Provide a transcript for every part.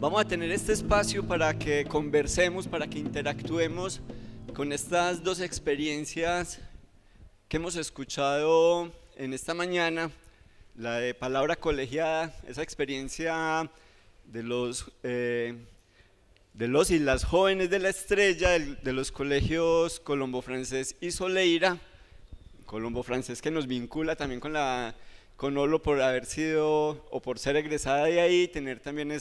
Vamos a tener este espacio para que conversemos, para que interactuemos con estas dos experiencias que hemos escuchado en esta mañana, la de palabra colegiada, esa experiencia de los y las jóvenes de la Estrella, de los colegios Colombo Francés y Soleira, Colombo Francés que nos vincula también con Olo por haber sido o por ser egresada de ahí, tener también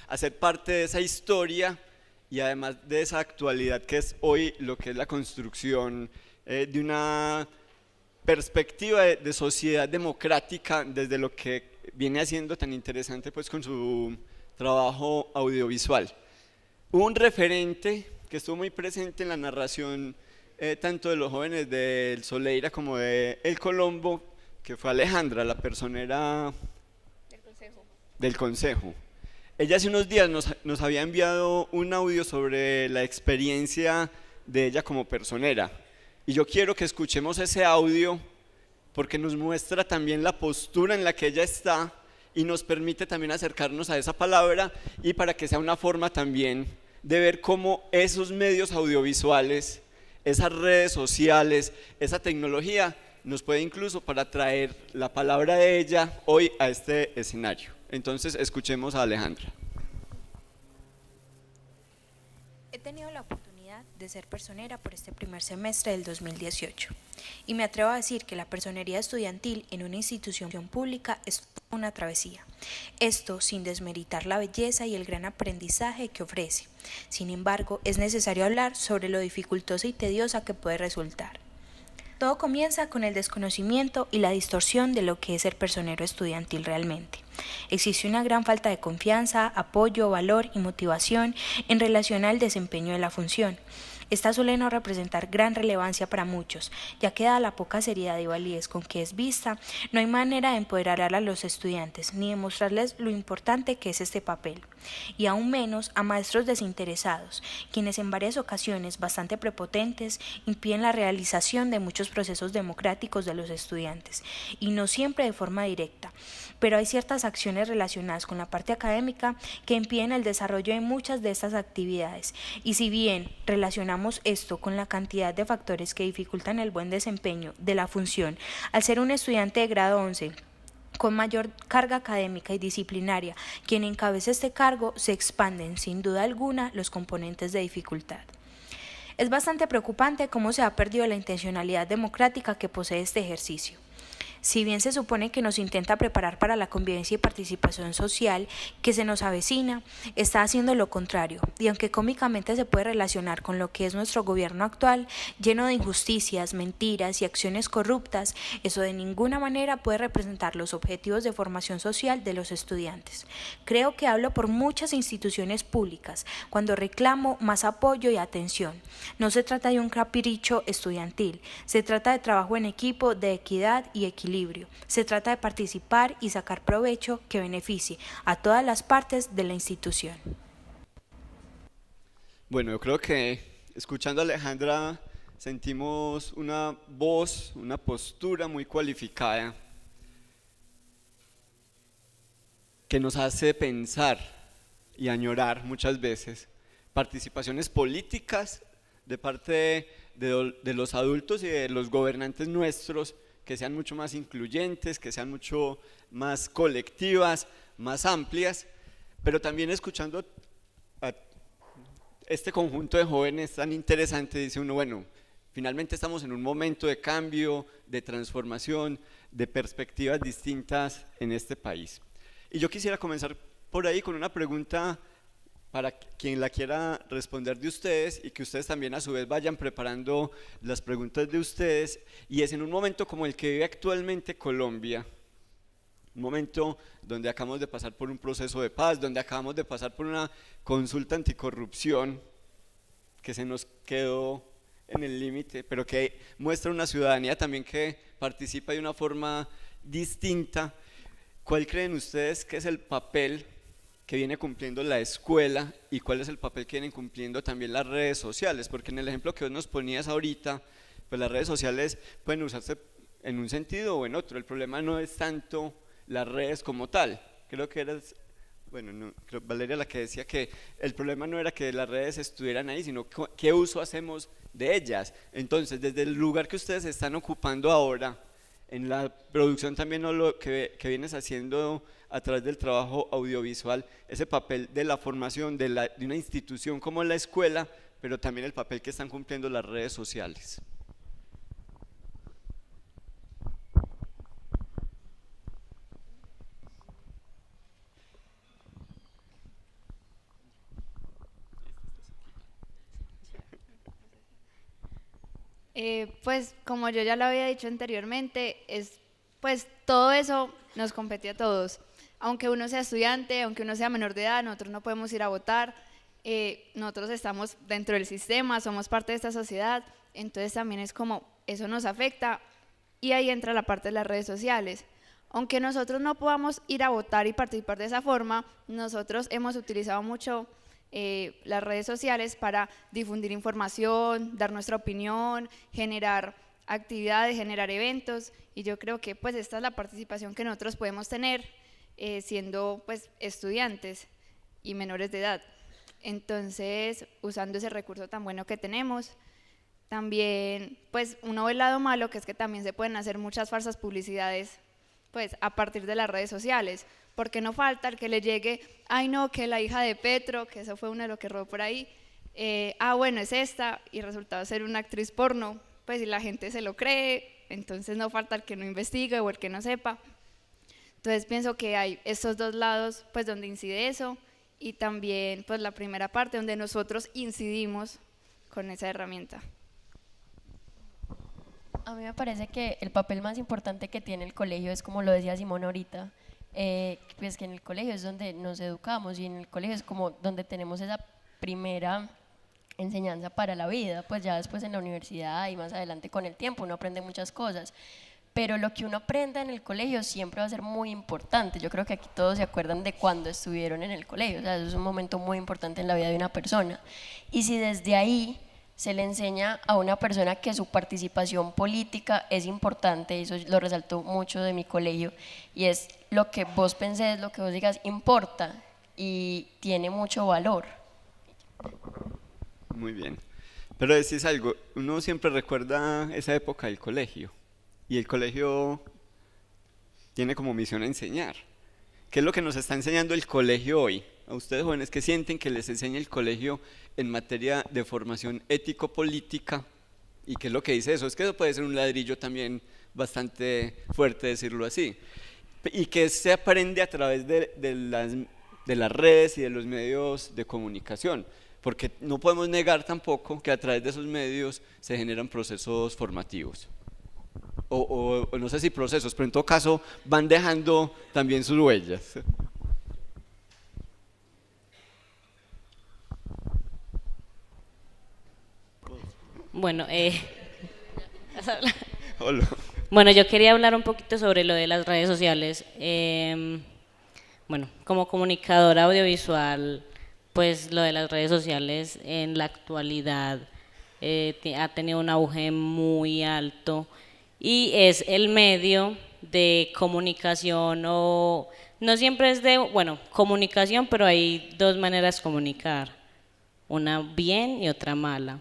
hacer parte de esa historia y además de esa actualidad que es hoy lo que es la construcción de una perspectiva de sociedad democrática desde lo que viene haciendo tan interesante pues con su trabajo audiovisual. Hubo un referente que estuvo muy presente en la narración tanto de los jóvenes del Soleira como de El Colombo, que fue Alejandra, la personera del consejo. Ella hace unos días nos había enviado un audio sobre la experiencia de ella como personera. Y yo quiero que escuchemos ese audio porque nos muestra también la postura en la que ella está y nos permite también acercarnos a esa palabra y para que sea una forma también de ver cómo esos medios audiovisuales, esas redes sociales, esa tecnología nos puede incluso para traer la palabra de ella hoy a este escenario. Entonces escuchemos a Alejandra. He tenido la oportunidad de ser personera por este primer semestre del 2018 y me atrevo a decir que la personería estudiantil en una institución pública es una travesía. Esto sin desmeritar la belleza y el gran aprendizaje que ofrece. Sin embargo, es necesario hablar sobre lo dificultosa y tediosa que puede resultar. Todo comienza con el desconocimiento y la distorsión de lo que es ser personero estudiantil realmente. Existe una gran falta de confianza, apoyo, valor y motivación en relación al desempeño de la función. Esta suele no representar gran relevancia para muchos, ya que dada la poca seriedad y validez con que es vista, no hay manera de empoderar a los estudiantes ni de mostrarles lo importante que es este papel, y aún menos a maestros desinteresados, quienes en varias ocasiones bastante prepotentes impiden la realización de muchos procesos democráticos de los estudiantes, y no siempre de forma directa, pero hay ciertas acciones relacionadas con la parte académica que impiden el desarrollo de muchas de estas actividades, y si bien relacionamos esto con la cantidad de factores que dificultan el buen desempeño de la función, al ser un estudiante de grado 11 con mayor carga académica y disciplinaria, quien encabeza este cargo, se expanden sin duda alguna los componentes de dificultad. Es bastante preocupante cómo se ha perdido la intencionalidad democrática que posee este ejercicio. Si bien se supone que nos intenta preparar para la convivencia y participación social que se nos avecina, está haciendo lo contrario, y aunque cómicamente se puede relacionar con lo que es nuestro gobierno actual, lleno de injusticias, mentiras y acciones corruptas, eso de ninguna manera puede representar los objetivos de formación social de los estudiantes. Creo que hablo por muchas instituciones públicas cuando reclamo más apoyo y atención. No se trata de un capricho estudiantil, se trata de trabajo en equipo, de equidad y equilibrio. Se trata de participar y sacar provecho que beneficie a todas las partes de la institución. Bueno, yo creo que escuchando a Alejandra sentimos una voz, una postura muy cualificada que nos hace pensar y añorar muchas veces participaciones políticas de parte de los adultos y de los gobernantes nuestros que sean mucho más incluyentes, que sean mucho más colectivas, más amplias, pero también escuchando a este conjunto de jóvenes tan interesante, dice uno, bueno, finalmente estamos en un momento de cambio, de transformación, de perspectivas distintas en este país. Y yo quisiera comenzar por ahí con una pregunta para quien la quiera responder de ustedes y que ustedes también a su vez vayan preparando las preguntas de ustedes, y es en un momento como el que vive actualmente Colombia, un momento donde acabamos de pasar por un proceso de paz, donde acabamos de pasar por una consulta anticorrupción que se nos quedó en el límite, pero que muestra una ciudadanía también que participa de una forma distinta. ¿Cuál creen ustedes que es el papel que viene cumpliendo la escuela y cuál es el papel que vienen cumpliendo también las redes sociales? Porque en el ejemplo que vos nos ponías ahorita, pues las redes sociales pueden usarse en un sentido o en otro. El problema no es tanto las redes como tal. Creo que eres Bueno, no, creo Valeria la que decía que el problema no era que las redes estuvieran ahí, sino qué uso hacemos de ellas. Entonces, desde el lugar que ustedes están ocupando ahora, en la producción también no lo que vienes haciendo a través del trabajo audiovisual, ese papel de la formación de una institución como la escuela, pero también el papel que están cumpliendo las redes sociales. Pues como yo ya lo había dicho anteriormente, pues todo eso nos compete a todos. Aunque uno sea estudiante, aunque uno sea menor de edad, nosotros no podemos ir a votar, nosotros estamos dentro del sistema, somos parte de esta sociedad, entonces también es como eso nos afecta y ahí entra la parte de las redes sociales. Aunque nosotros no podamos ir a votar y participar de esa forma, nosotros hemos utilizado mucho las redes sociales para difundir información, dar nuestra opinión, generar actividades, generar eventos, y yo creo que pues esta es la participación que nosotros podemos tener siendo pues estudiantes y menores de edad. Entonces, usando ese recurso tan bueno que tenemos, también pues uno ve el lado malo, que es que también se pueden hacer muchas falsas publicidades pues a partir de las redes sociales, porque no falta el que le llegue, ay no, que la hija de Petro, que eso fue uno de los que robó por ahí, bueno, es esta, y resultaba ser una actriz porno, pues y la gente se lo cree, entonces no falta el que no investigue o el que no sepa. Entonces pienso que hay estos dos lados pues donde incide eso, y también pues la primera parte donde nosotros incidimos con esa herramienta. A mí me parece que el papel más importante que tiene el colegio es, como lo decía Simón ahorita, pues que en el colegio es donde nos educamos, y en el colegio es como donde tenemos esa primera enseñanza para la vida. Pues ya después en la universidad y más adelante con el tiempo uno aprende muchas cosas, pero lo que uno aprenda en el colegio siempre va a ser muy importante. Yo creo que aquí todos se acuerdan de cuando estuvieron en el colegio, o sea, eso es un momento muy importante en la vida de una persona, y si desde ahí se le enseña a una persona que su participación política es importante, eso lo resaltó mucho de mi colegio, y es lo que vos pensés, lo que vos digas, importa y tiene mucho valor. Muy bien. Pero decís algo, uno siempre recuerda esa época del colegio, y el colegio tiene como misión enseñar. ¿Qué es lo que nos está enseñando el colegio hoy? A ustedes jóvenes, ¿qué sienten que les enseña el colegio en materia de formación ético-política? ¿Y qué es lo que dice eso? Es que eso puede ser un ladrillo también bastante fuerte decirlo así. ¿Y qué se aprende a través de las redes y de los medios de comunicación? Porque no podemos negar tampoco que a través de esos medios se generan procesos formativos. O no sé si procesos, pero en todo caso van dejando también sus huellas. Bueno, Hola. bueno, yo quería hablar un poquito sobre lo de las redes sociales. Bueno, como comunicadora audiovisual, pues lo de las redes sociales en la actualidad ha tenido un auge muy alto, y es el medio de comunicación, o no siempre es de, bueno, comunicación, pero hay dos maneras de comunicar, una bien y otra mala.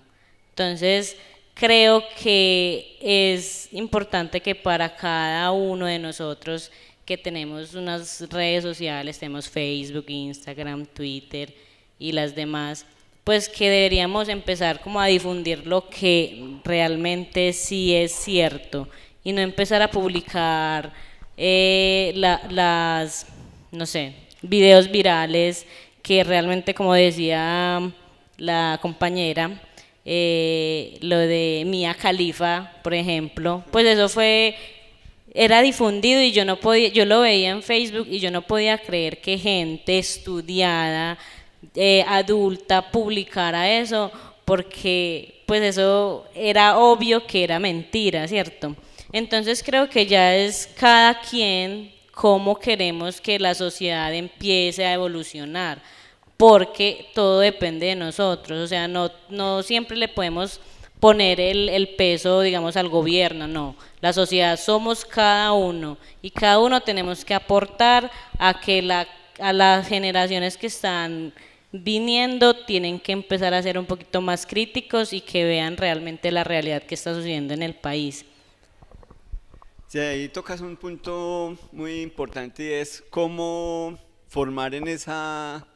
Entonces, creo que es importante que para cada uno de nosotros que tenemos unas redes sociales, tenemos Facebook, Instagram, Twitter y las demás, pues que deberíamos empezar como a difundir lo que realmente sí es cierto, y no empezar a publicar no sé, videos virales que realmente, como decía la compañera, lo de Mia Khalifa, por ejemplo, pues eso era difundido, y yo no podía, yo lo veía en Facebook y yo no podía creer que gente estudiada, adulta, publicara eso, porque pues eso era obvio que era mentira, ¿cierto? Entonces creo que ya es cada quien cómo queremos que la sociedad empiece a evolucionar, porque todo depende de nosotros. O sea, no siempre le podemos poner el peso, digamos, al gobierno, no. La sociedad somos cada uno, y cada uno tenemos que aportar a a las generaciones que están viniendo tienen que empezar a ser un poquito más críticos y que vean realmente la realidad que está sucediendo en el país. Sí, ahí tocas un punto muy importante y es cómo formar en esa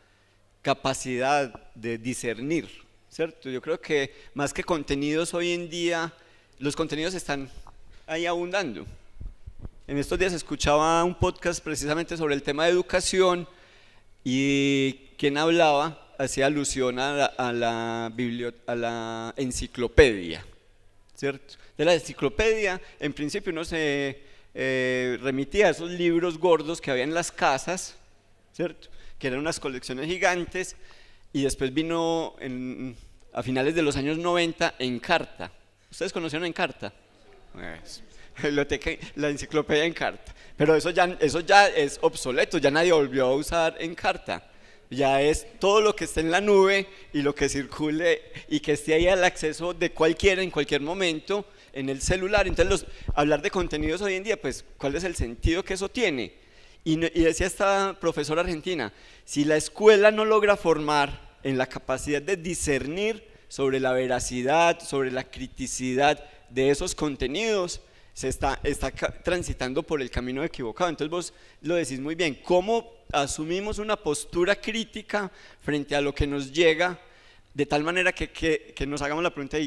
capacidad de discernir, ¿cierto? Yo creo que más que contenidos hoy en día, los contenidos están ahí abundando. En estos días escuchaba un podcast precisamente sobre el tema de educación y quien hablaba hacía alusión a la enciclopedia, ¿cierto? De la enciclopedia, en principio uno se remitía a esos libros gordos que había en las casas, ¿cierto? Que eran unas colecciones gigantes, y después vino a finales de los años 90 Encarta. ¿Ustedes conocieron Encarta? La enciclopedia Encarta. Pero eso ya es obsoleto, ya nadie volvió a usar Encarta. Ya es todo lo que esté en la nube y lo que circule y que esté ahí al acceso de cualquiera en cualquier momento en el celular. Entonces, hablar de contenidos hoy en día, pues, ¿cuál es el sentido que eso tiene? Y decía esta profesora argentina, si la escuela no logra formar en la capacidad de discernir sobre la veracidad, sobre la criticidad de esos contenidos, se está transitando por el camino equivocado. Entonces vos lo decís muy bien, ¿cómo asumimos una postura crítica frente a lo que nos llega, de tal manera que nos hagamos la pregunta,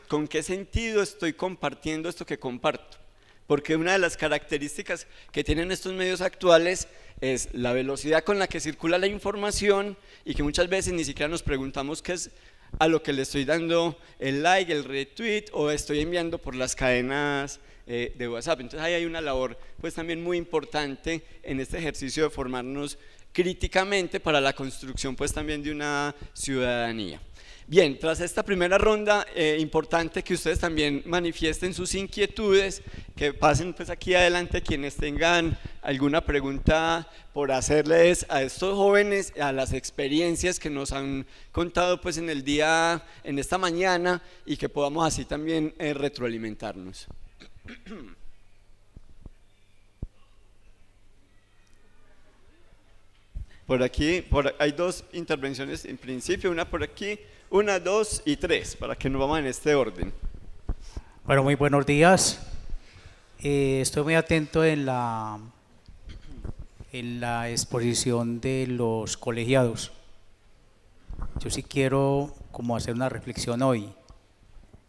¿con qué sentido estoy compartiendo esto que comparto? Porque una de las características que tienen estos medios actuales es la velocidad con la que circula la información y que muchas veces ni siquiera nos preguntamos qué es a lo que le estoy dando el like, el retweet o estoy enviando por las cadenas de WhatsApp. Entonces ahí hay una labor pues también muy importante en este ejercicio de formarnos críticamente para la construcción pues también de una ciudadanía. Bien, tras esta primera ronda, importante que ustedes también manifiesten sus inquietudes, que pasen pues aquí adelante quienes tengan alguna pregunta por hacerles a estos jóvenes, a las experiencias que nos han contado pues en esta mañana, y que podamos así también retroalimentarnos. Por aquí, hay dos intervenciones en principio, una por aquí, 1, 2 y 3, para que nos vamos en este orden. Bueno, muy buenos días. Estoy muy atento en la exposición de los colegiados. Yo sí quiero como hacer una reflexión hoy.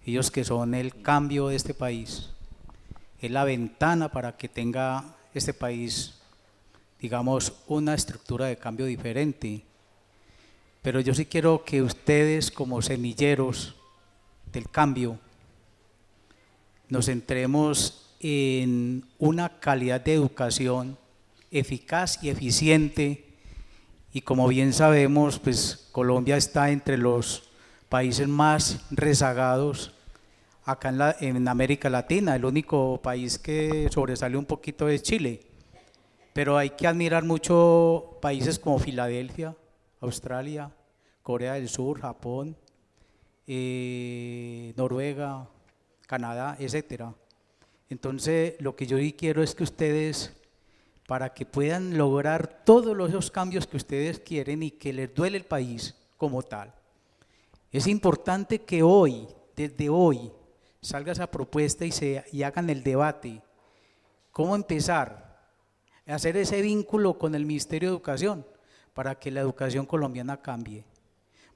Ellos que son el cambio de este país, es la ventana para que tenga este país, digamos, una estructura de cambio diferente. Pero yo sí quiero que ustedes, como semilleros del cambio, nos centremos en una calidad de educación eficaz y eficiente. Y como bien sabemos, pues Colombia está entre los países más rezagados acá en América Latina. El único país que sobresale un poquito es Chile. Pero hay que admirar mucho países como Filadelfia, Australia, Corea del Sur, Japón, Noruega, Canadá, etcétera. Entonces, lo que yo quiero es que ustedes, para que puedan lograr todos esos cambios que ustedes quieren y que les duele el país como tal, es importante que hoy, desde hoy, salga esa propuesta y hagan el debate. ¿Cómo empezar a hacer ese vínculo con el Ministerio de Educación para que la educación colombiana cambie?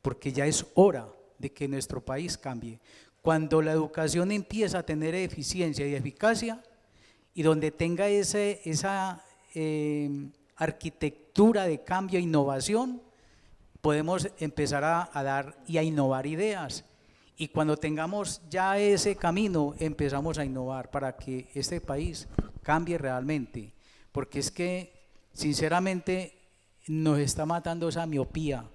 Porque ya es hora de que nuestro país cambie. Cuando la educación empieza a tener eficiencia y eficacia, y donde tenga esa arquitectura de cambio e innovación, podemos empezar a dar y a innovar ideas. Y cuando tengamos ya ese camino, empezamos a innovar para que este país cambie realmente. Porque es que, sinceramente, nos está matando esa miopía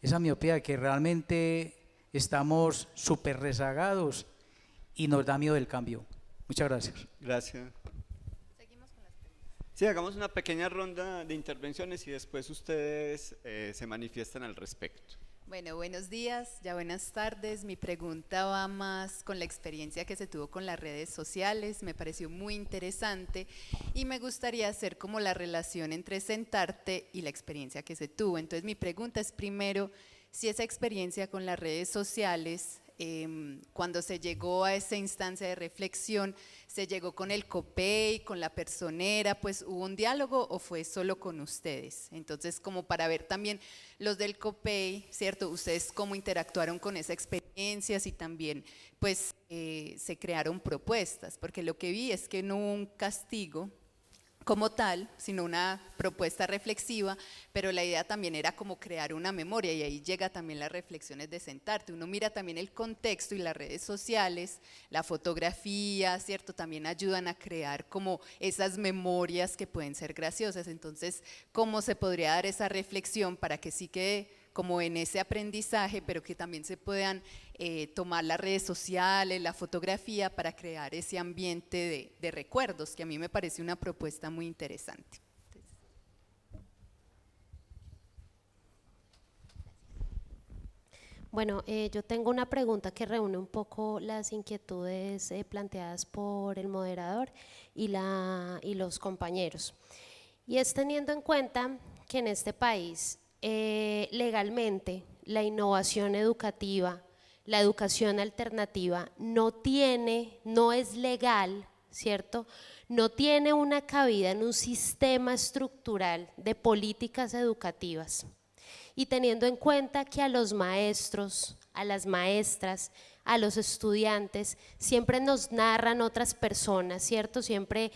de que realmente estamos súper rezagados y nos da miedo el cambio. Muchas gracias. Gracias. Seguimos con las preguntas. Sí, hagamos una pequeña ronda de intervenciones y después ustedes se manifiestan al respecto. Bueno, buenos días, ya buenas tardes. Mi pregunta va más con la experiencia que se tuvo con las redes sociales. Me pareció muy interesante y me gustaría hacer como la relación entre Sentarte y la experiencia que se tuvo. Entonces mi pregunta es primero, si esa experiencia con las redes sociales, cuando se llegó a esa instancia de reflexión, se llegó con el COPEI, con la personera, pues hubo un diálogo o fue solo con ustedes. Entonces, como para ver también los del COPEI, ¿cierto? Ustedes cómo interactuaron con esa experiencia, y también pues se crearon propuestas, porque lo que vi es que no hubo un castigo como tal, sino una propuesta reflexiva, pero la idea también era como crear una memoria, y ahí llega también las reflexiones de Sentarte. Uno mira también el contexto y las redes sociales, la fotografía, ¿cierto? También ayudan a crear como esas memorias que pueden ser graciosas. Entonces, ¿cómo se podría dar esa reflexión para que sí quede como en ese aprendizaje, pero que también se puedan tomar las redes sociales, la fotografía para crear ese ambiente de recuerdos, que a mí me parece una propuesta muy interesante? Bueno, yo tengo una pregunta que reúne un poco las inquietudes planteadas por el moderador y los compañeros. Y es teniendo en cuenta que en este país legalmente la innovación educativa, la educación alternativa no es legal, ¿cierto? No tiene una cabida en un sistema estructural de políticas educativas. Y teniendo en cuenta que a los maestros, a las maestras, a los estudiantes, siempre nos narran otras personas, ¿cierto? Siempre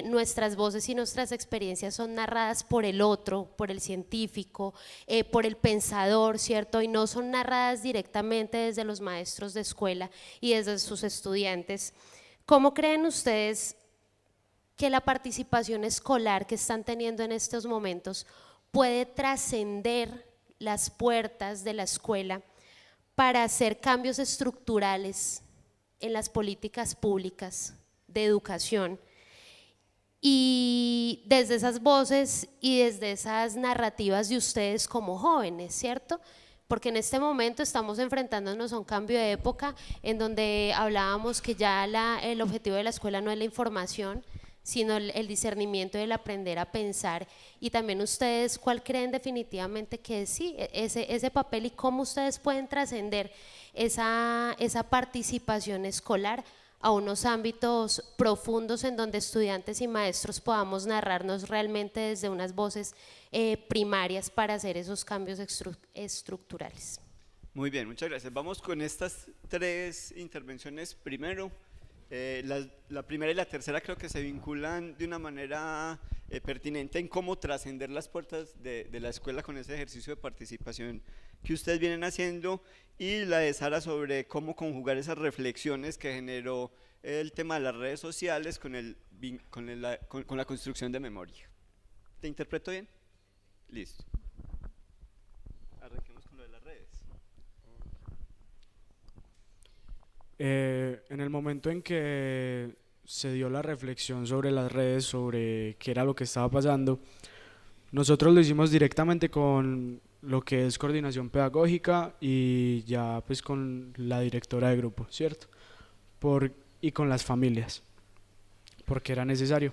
nuestras voces y nuestras experiencias son narradas por el otro, por el científico, por el pensador, ¿cierto? Y no son narradas directamente desde los maestros de escuela y desde sus estudiantes. ¿Cómo creen ustedes que la participación escolar que están teniendo en estos momentos puede trascender las puertas de la escuela para hacer cambios estructurales en las políticas públicas de educación? Y desde esas voces y desde esas narrativas de ustedes como jóvenes, ¿cierto? Porque en este momento estamos enfrentándonos a un cambio de época en donde hablábamos que ya el objetivo de la escuela no es la información, sino el discernimiento y el aprender a pensar. Y también ustedes, ¿cuál creen definitivamente que es ese papel y cómo ustedes pueden trascender esa participación escolar a unos ámbitos profundos en donde estudiantes y maestros podamos narrarnos realmente desde unas voces primarias para hacer esos cambios estructurales? Muy bien, muchas gracias. Vamos con estas tres intervenciones primero. La primera y la tercera creo que se vinculan de una manera pertinente en cómo trascender las puertas de la escuela con ese ejercicio de participación que ustedes vienen haciendo, y la de Sara sobre cómo conjugar esas reflexiones que generó el tema de las redes sociales con la construcción de memoria. ¿Te interpreto bien? Listo. Arranquemos con lo de las redes. En el momento en que se dio la reflexión sobre las redes, sobre qué era lo que estaba pasando, nosotros lo hicimos directamente con lo que es coordinación pedagógica y ya pues con la directora de grupo, ¿cierto? Y con las familias, porque era necesario.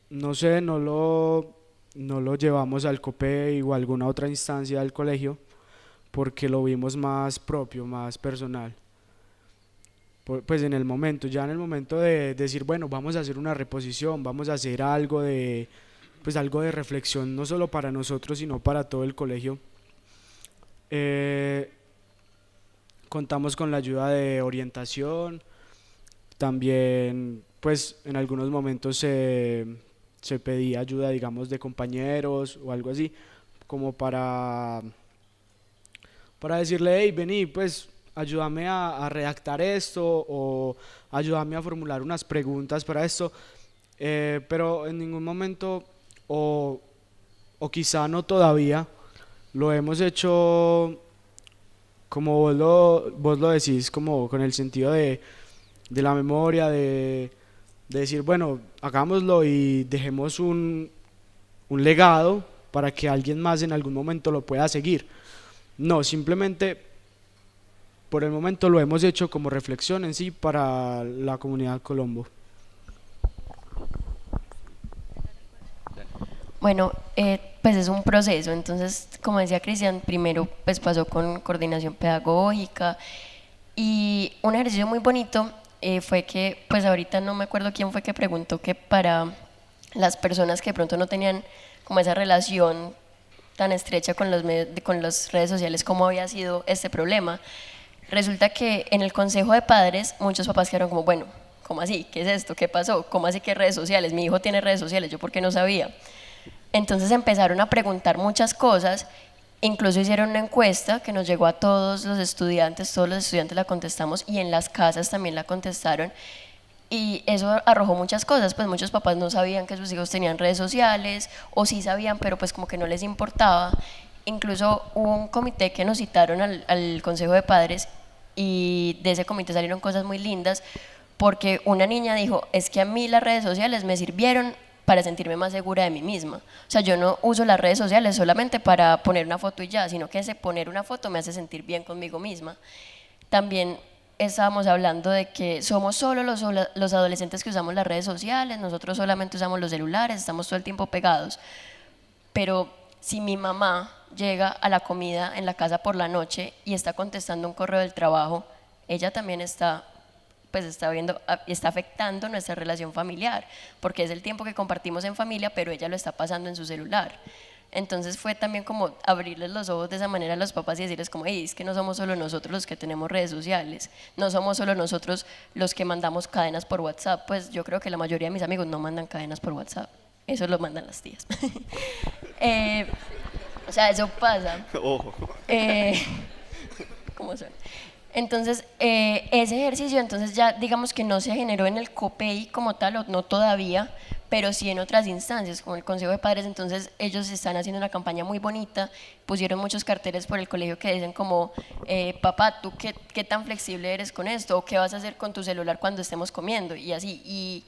No sé, no lo llevamos al COPEI o a alguna otra instancia del colegio, porque lo vimos más propio, más personal. Pues en el momento de decir, bueno, vamos a hacer una reposición, vamos a hacer algo de reflexión, no solo para nosotros, sino para todo el colegio. Contamos con la ayuda de orientación, también pues en algunos momentos se pedía ayuda, digamos, de compañeros o algo así, como para decirle, hey, vení, pues ayúdame a redactar esto o ayúdame a formular unas preguntas para esto, pero en ningún momento, o quizá no todavía, lo hemos hecho como vos lo decís, como con el sentido de la memoria, de decir, bueno, hagámoslo y dejemos un legado para que alguien más en algún momento lo pueda seguir. No, simplemente por el momento lo hemos hecho como reflexión en sí para la comunidad Colombo. Bueno, pues es un proceso, entonces, como decía Cristian, primero pues pasó con coordinación pedagógica y un ejercicio muy bonito fue que, pues ahorita no me acuerdo quién fue que preguntó que para las personas que de pronto no tenían como esa relación tan estrecha con con las redes sociales, cómo había sido este problema. Resulta que en el consejo de padres muchos papás quedaron como, bueno, ¿cómo así? ¿Qué es esto? ¿Qué pasó? ¿Cómo así que redes sociales? Mi hijo tiene redes sociales, ¿yo por qué no sabía? Entonces empezaron a preguntar muchas cosas, incluso hicieron una encuesta que nos llegó a todos los estudiantes la contestamos y en las casas también la contestaron y eso arrojó muchas cosas, pues muchos papás no sabían que sus hijos tenían redes sociales o sí sabían pero pues como que no les importaba. Incluso hubo un comité que nos citaron al consejo de padres y de ese comité salieron cosas muy lindas porque una niña dijo, es que a mí las redes sociales me sirvieron para sentirme más segura de mí misma. O sea, yo no uso las redes sociales solamente para poner una foto y ya, sino que ese poner una foto me hace sentir bien conmigo misma. También estábamos hablando de que somos solo los adolescentes que usamos las redes sociales, nosotros solamente usamos los celulares, estamos todo el tiempo pegados. Pero si mi mamá llega a la comida en la casa por la noche y está contestando un correo del trabajo, ella también está afectando nuestra relación familiar, porque es el tiempo que compartimos en familia, pero ella lo está pasando en su celular. Entonces fue también como abrirles los ojos de esa manera a los papás y decirles como, hey, es que no somos solo nosotros los que tenemos redes sociales, no somos solo nosotros los que mandamos cadenas por WhatsApp, pues yo creo que la mayoría de mis amigos no mandan cadenas por WhatsApp, eso lo mandan las tías. O sea, eso pasa. Ojo. ¿Cómo son? Entonces, ese ejercicio, entonces ya digamos que no se generó en el COPEI como tal, o no todavía, pero sí en otras instancias, como el Consejo de Padres. Entonces ellos están haciendo una campaña muy bonita, pusieron muchos carteles por el colegio que dicen como, papá, ¿tú qué tan flexible eres con esto? ¿O qué vas a hacer con tu celular cuando estemos comiendo? Y así, y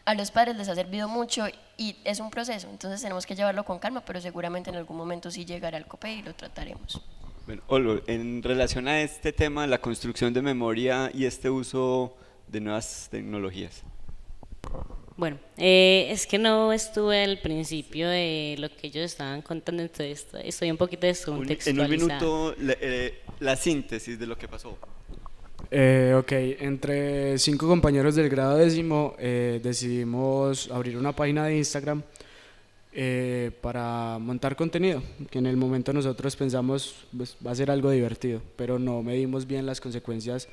a los padres les ha servido mucho y es un proceso, entonces tenemos que llevarlo con calma, pero seguramente en algún momento sí llegará al COPEI y lo trataremos. Bueno, Olo, en relación a este tema, la construcción de memoria y este uso de nuevas tecnologías. Bueno, es que no estuve al principio de lo que ellos estaban contando, entonces estoy un poquito descontextualizada. En un minuto, la síntesis de lo que pasó. Ok, entre 5 compañeros del grado 10º decidimos abrir una página de Instagram para montar contenido, que en el momento nosotros pensamos pues, va a ser algo divertido, pero no medimos bien las consecuencias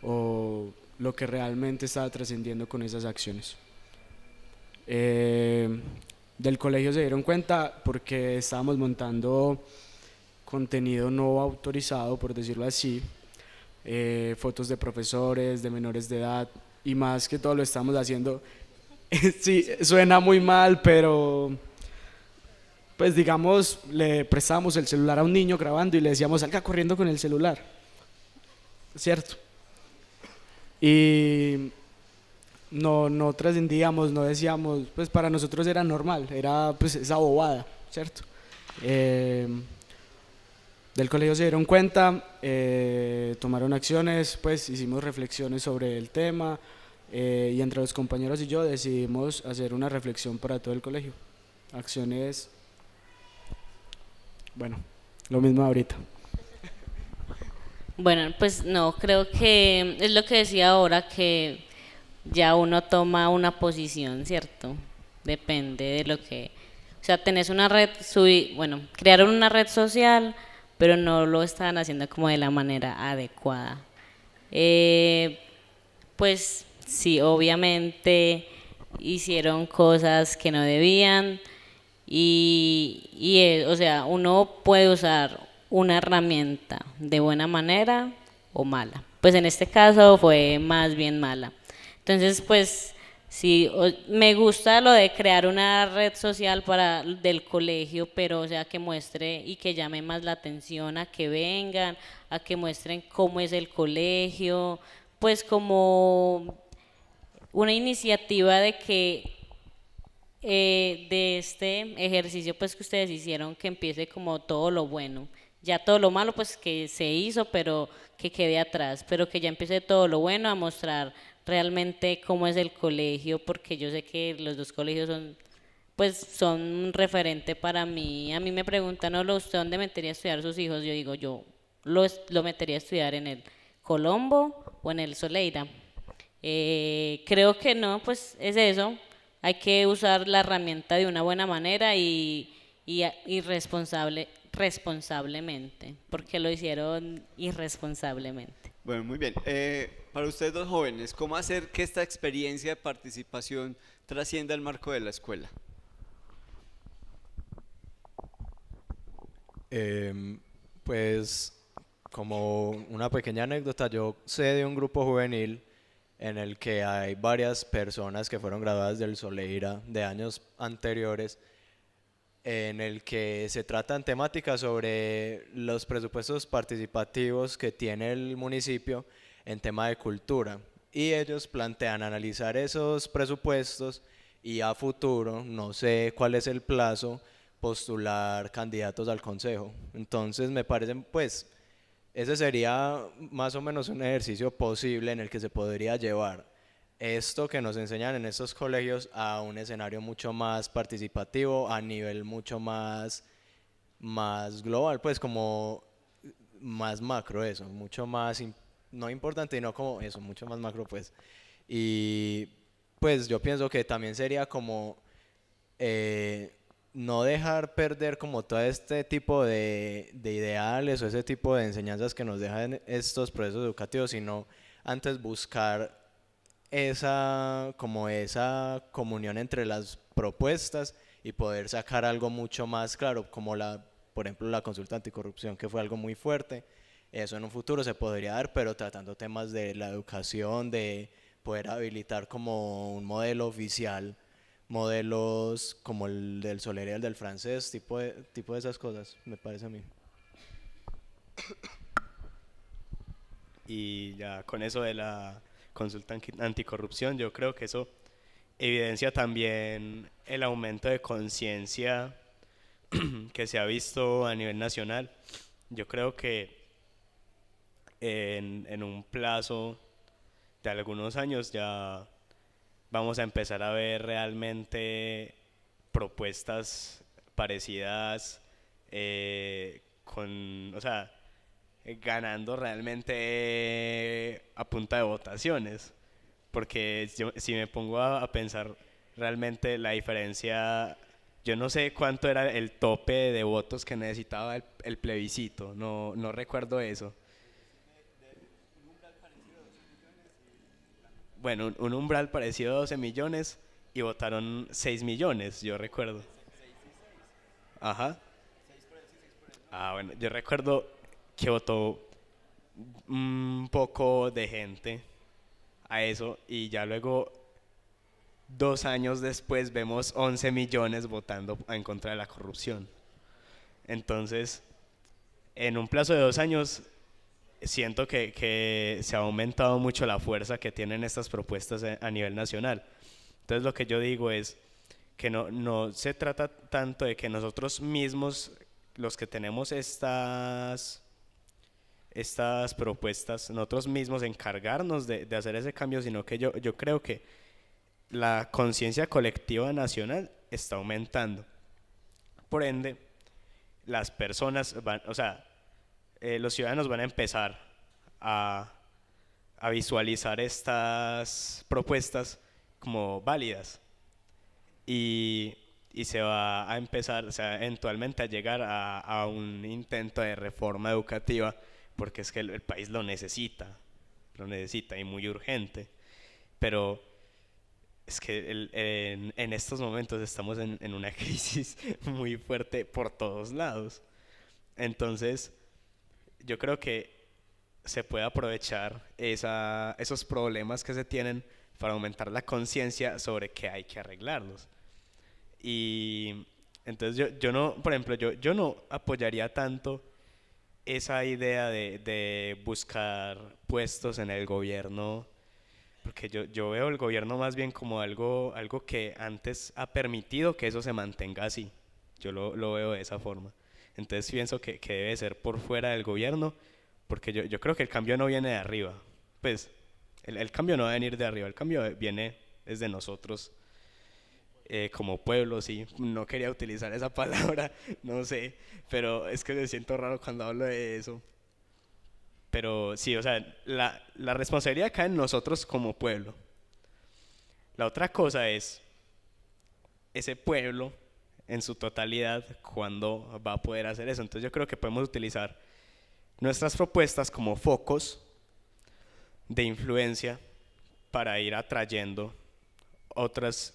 o lo que realmente estaba trascendiendo con esas acciones. Del colegio se dieron cuenta porque estábamos montando contenido no autorizado, por decirlo así, fotos de profesores, de menores de edad, y más que todo lo estamos haciendo, sí, suena muy mal, pero pues digamos, le prestábamos el celular a un niño grabando y le decíamos, salga corriendo con el celular, ¿cierto? Y no trascendíamos, no decíamos, pues para nosotros era normal, era pues esa bobada, ¿cierto? Del colegio se dieron cuenta, tomaron acciones, pues hicimos reflexiones sobre el tema y entre los compañeros y yo decidimos hacer una reflexión para todo el colegio. Acciones, bueno, lo mismo ahorita. Bueno, pues no, creo que es lo que decía ahora, que ya uno toma una posición, ¿cierto? Depende de lo que... O sea, tenés una red, crearon una red social, pero no lo estaban haciendo como de la manera adecuada. Pues sí, obviamente hicieron cosas que no debían o sea, uno puede usar una herramienta de buena manera o mala. Pues en este caso fue más bien mala. Entonces, pues sí, me gusta lo de crear una red social del colegio, pero o sea, que muestre y que llame más la atención a que vengan, a que muestren cómo es el colegio, pues como una iniciativa de que de este ejercicio pues que ustedes hicieron, que empiece como todo lo bueno, ya todo lo malo pues que se hizo, pero que quede atrás, pero que ya empiece todo lo bueno a mostrar realmente cómo es el colegio, porque yo sé que los dos colegios son pues son un referente para mí. A mí me preguntan, ¿no, usted dónde metería a estudiar a sus hijos? Yo digo, yo lo metería a estudiar en el Colombo o en el Soleira. Creo que no, pues es eso. Hay que usar la herramienta de una buena manera y responsablemente, porque lo hicieron irresponsablemente. Bueno, muy bien. Para ustedes dos jóvenes, ¿cómo hacer que esta experiencia de participación trascienda el marco de la escuela? Pues como una pequeña anécdota, yo sé de un grupo juvenil en el que hay varias personas que fueron graduadas del Soleira de años anteriores, en el que se tratan temáticas sobre los presupuestos participativos que tiene el municipio en tema de cultura. Y ellos plantean analizar esos presupuestos y a futuro, no sé cuál es el plazo, postular candidatos al consejo. Entonces me parece, pues, ese sería más o menos un ejercicio posible en el que se podría llevar esto que nos enseñan en estos colegios a un escenario mucho más participativo, a nivel mucho más global, pues como más macro eso, mucho más, no importante, sino como eso, mucho más macro pues. Y pues yo pienso que también sería como no dejar perder como todo este tipo de ideales o ese tipo de enseñanzas que nos dejan estos procesos educativos, sino antes buscar esa comunión entre las propuestas y poder sacar algo mucho más claro, como por ejemplo la consulta anticorrupción, que fue algo muy fuerte. Eso en un futuro se podría dar, pero tratando temas de la educación, de poder habilitar como un modelo oficial, modelos como el del Soler y el del francés, tipo de esas cosas, me parece a mí. Y ya con eso de la consulta anticorrupción, yo creo que eso evidencia también el aumento de conciencia que se ha visto a nivel nacional. Yo creo que en un plazo de algunos años ya vamos a empezar a ver realmente propuestas parecidas, o sea, ganando realmente a punta de votaciones. Porque si me pongo a pensar realmente la diferencia, yo no sé cuánto era el tope de votos que necesitaba el plebiscito, no recuerdo eso. Bueno, un umbral parecido a 12 millones y votaron 6 millones, yo recuerdo. Ajá. Ah, bueno, yo recuerdo que votó un poco de gente a eso y ya luego 2 años después vemos 11 millones votando en contra de la corrupción. Entonces, en un plazo de 2 años siento que se ha aumentado mucho la fuerza que tienen estas propuestas a nivel nacional. Entonces lo que yo digo es que no se trata tanto de que nosotros mismos, los que tenemos estas propuestas, nosotros mismos encargarnos de hacer ese cambio, sino que yo creo que la conciencia colectiva nacional está aumentando. Por ende, las personas los ciudadanos van a empezar a visualizar estas propuestas como válidas y se va a empezar, o sea, eventualmente a llegar a un intento de reforma educativa, porque es que el país lo necesita y muy urgente. Pero es que en estos momentos estamos en una crisis muy fuerte por todos lados. Entonces, yo creo que se puede aprovechar esos problemas que se tienen para aumentar la conciencia sobre que hay que arreglarlos. Y entonces yo no, por ejemplo, yo no apoyaría tanto esa idea de buscar puestos en el gobierno porque yo veo el gobierno más bien como algo que antes ha permitido que eso se mantenga así. Yo lo veo de esa forma. Entonces pienso que debe ser por fuera del gobierno, porque yo creo que el cambio no viene de arriba. Pues el cambio no va a venir de arriba, el cambio viene desde nosotros como pueblo, sí. No quería utilizar esa palabra, no sé, pero es que me siento raro cuando hablo de eso. Pero sí, o sea, la responsabilidad cae en nosotros como pueblo. La otra cosa es ese pueblo en su totalidad, ¿cuándo va a poder hacer eso? Entonces yo creo que podemos utilizar nuestras propuestas como focos de influencia para ir atrayendo otras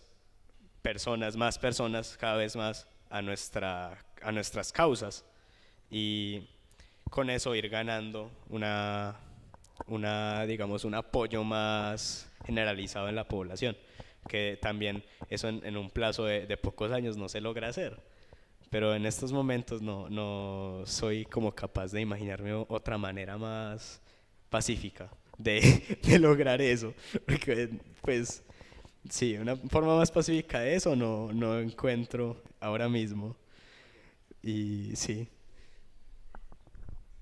personas, más personas, cada vez más a nuestras causas, y con eso ir ganando digamos, un apoyo más generalizado en la población, que también eso en un plazo de pocos años no se logra hacer, pero en estos momentos no soy como capaz de imaginarme otra manera más pacífica de lograr eso, porque pues sí, una forma más pacífica de eso no encuentro ahora mismo, y sí.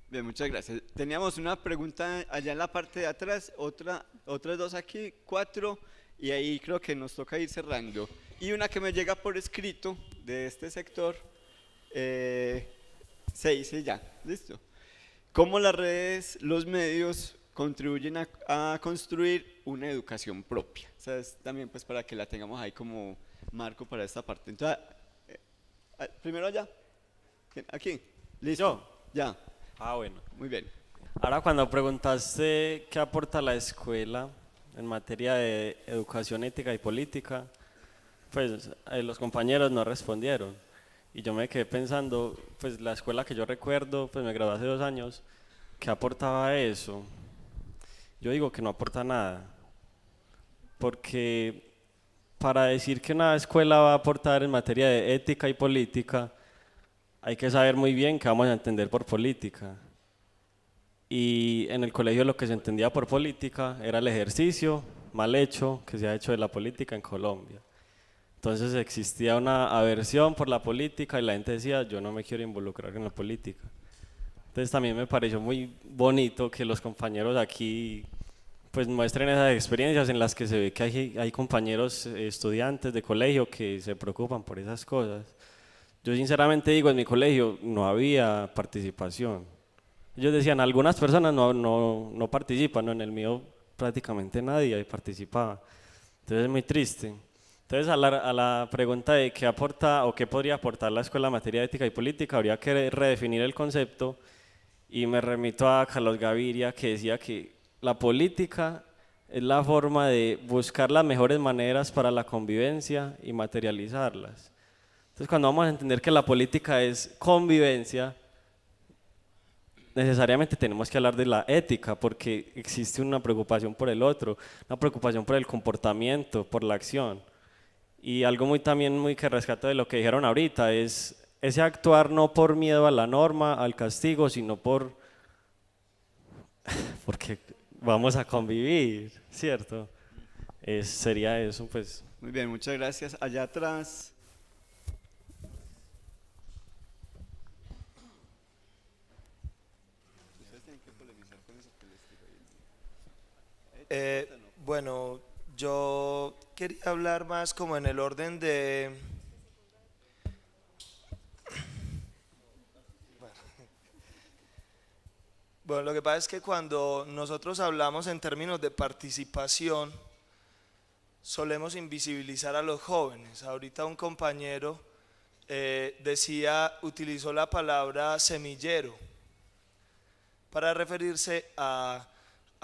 Bien, muchas gracias. Teníamos una pregunta allá en la parte de atrás, otras dos aquí, 4, y ahí creo que nos toca ir cerrando. Y una que me llega por escrito de este sector, 6, ya, listo. ¿Cómo las redes, los medios contribuyen a construir una educación propia? O sea, es también pues para que la tengamos ahí como marco para esta parte. Entonces, primero allá, aquí, listo, ya. Bueno. Muy bien. Ahora cuando preguntaste qué aporta la escuela en materia de educación ética y política, pues los compañeros no respondieron. Y yo me quedé pensando, pues la escuela que yo recuerdo, pues me gradué hace 2 años, ¿qué aportaba eso? Yo digo que no aporta nada. Porque para decir que una escuela va a aportar en materia de ética y política, hay que saber muy bien qué vamos a entender por política. Y en el colegio lo que se entendía por política era el ejercicio mal hecho que se ha hecho de la política en Colombia. Entonces existía una aversión por la política y la gente decía, yo no me quiero involucrar en la política. Entonces también me pareció muy bonito que los compañeros aquí pues muestren esas experiencias en las que se ve que hay compañeros estudiantes de colegio que se preocupan por esas cosas. Yo sinceramente digo, en mi colegio no había participación. Ellos decían, algunas personas no participan, ¿no? En el mío prácticamente nadie participaba. Entonces es muy triste. Entonces a la pregunta de qué aporta o qué podría aportar la escuela en materia de ética y política, habría que redefinir el concepto, y me remito a Carlos Gaviria, que decía que la política es la forma de buscar las mejores maneras para la convivencia y materializarlas. Entonces cuando vamos a entender que la política es convivencia, necesariamente tenemos que hablar de la ética, porque existe una preocupación por el otro, una preocupación por el comportamiento, por la acción. Y algo también muy que rescato de lo que dijeron ahorita es ese actuar no por miedo a la norma, al castigo, sino porque vamos a convivir, ¿cierto? Sería eso, pues. Muy bien, muchas gracias. Allá atrás. Bueno, yo quería hablar más como en el orden de... Bueno, lo que pasa es que cuando nosotros hablamos en términos de participación, solemos invisibilizar a los jóvenes. Ahorita un compañero utilizó la palabra semillero para referirse a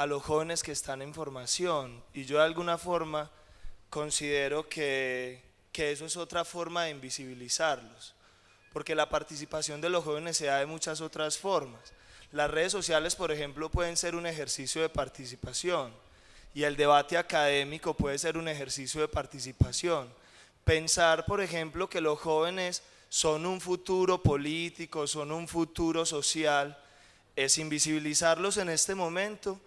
los jóvenes que están en formación, y yo de alguna forma considero que eso es otra forma de invisibilizarlos, porque la participación de los jóvenes se da de muchas otras formas. Las redes sociales, por ejemplo, pueden ser un ejercicio de participación, y el debate académico puede ser un ejercicio de participación. Pensar, por ejemplo, que los jóvenes son un futuro político, son un futuro social, es invisibilizarlos en este momento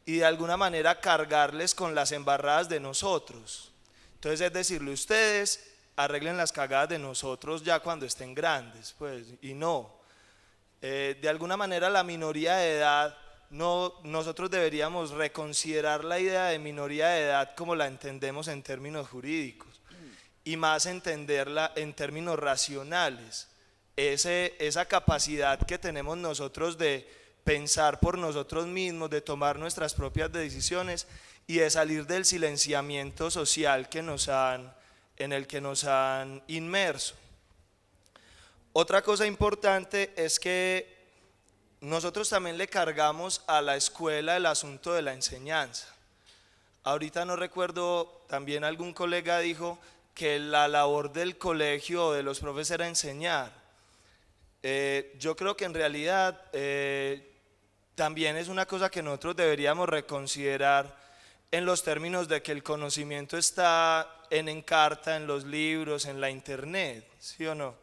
y de alguna manera cargarles con las embarradas de nosotros. Entonces es decirle, ustedes arreglen las cagadas de nosotros ya cuando estén grandes, pues, y no. De alguna manera la minoría de edad, nosotros deberíamos reconsiderar la idea de minoría de edad como la entendemos en términos jurídicos y más entenderla en términos racionales. Esa capacidad que tenemos nosotros de pensar por nosotros mismos, de tomar nuestras propias decisiones y de salir del silenciamiento social en el que nos han inmerso. Otra cosa importante es que nosotros también le cargamos a la escuela el asunto de la enseñanza. Ahorita no recuerdo, también algún colega dijo que la labor del colegio o de los profes era enseñar. Yo creo que en realidad también es una cosa que nosotros deberíamos reconsiderar en los términos de que el conocimiento está en Encarta, en los libros, en la internet, ¿sí o no?